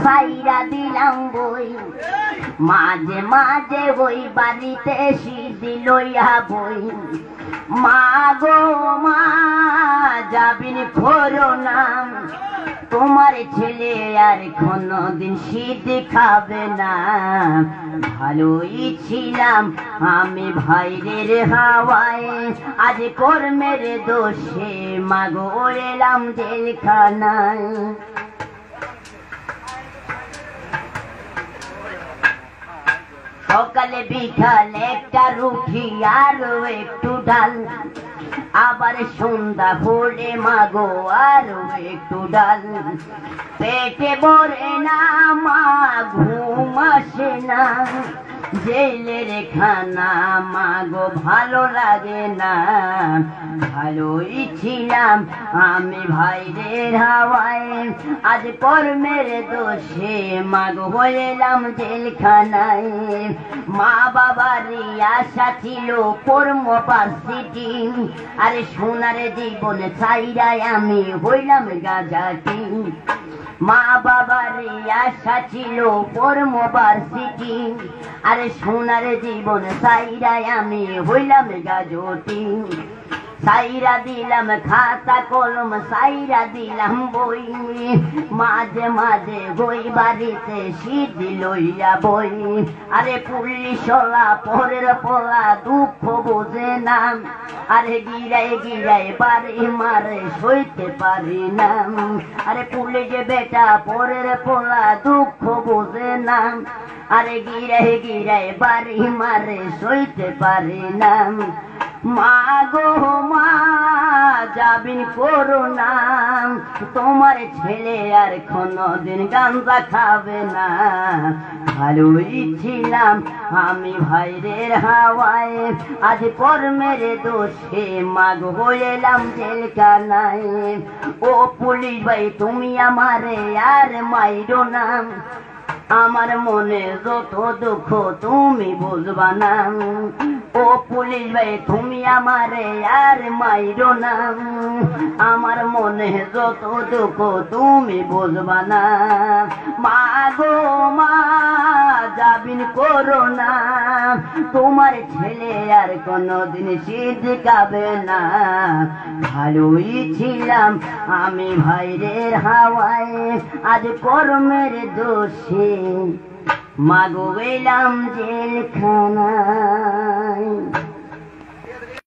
ছাইরা দিলাম বই মাঝে মাঝে ওই বাড়িতে সিদ্ধি লইয়া বই মা গো মা যাবিন খোরো না তোমার ছেলে আর কোনদিন সিদ্ধি খাবে না ভালোই ছিলাম আমি ভাইরের হাওয়ায় আজ কর্মের দোষে মা গো এলাম জেলখানায় সকালে বিকাল একটা রুটি আর একটু ডাল আবার সন্ধ্যা হলে মাগো আর একটু ডাল পেটে ভরে না মা ঘুম আসে না জেলের খানা মাগো ভালো লাগে না ভালোই ছিলাম আমি ভাইরের হাওয়ায় আজ কর্মের দোষে মাগো হইলাম জেলখানায় মা বাবার আশা ছিল কর্মপার্সিটি আরে সোনার জীবন ছাইরায় আমি হইলাম গাজাটি মা বাবার আশা ছিল কর্মপার্সিটি আরে সোনার জীবন ছাইরায় আমি হইলাম গাজটি সাইরা দিলাম খাতা কলম সাইরা দিলাম বই মাঝে মাঝে বই বাড়িতে সিদ্ধি লইয়া বই আরে পুলিশলা পরের পোলা দুঃখ বোঝে না আরে গিরায় গিরায় বাড়ি মারে সইতে পারি না আরে পুলিশ বেটা পরের পোলা দুঃখ বোঝে না আরে গিরায় গিরায় বাড়ি মারে সইতে পারি না মা গো মা যাবিন করো না তোমার ছেলে আর কোনদিন গাঁজা খাবে না ভালোই ছিলাম আমি ভাইরের হাওয়ায় আজ কর্মের দোষে মা গো হইলাম জেলখানায় ও পুলিশ ভাই তুমি আমারে আর মাইরো না আমার মনে যত দুঃখ তুমি বুঝবা না ও পুলিশ ভাই তুমি আমারে আর মাইরো না আমার মনে যত দুঃখ তুমি বুঝবা না মা গো মা যাবিন করো না তোমার ছেলে আর কোনদিন সিদ্ধি খাবে না ভালোই ছিলাম আমি ভাইরের হাওয়ায় আজ কর্মের দোষে মা গো এলাম জেলখানায়।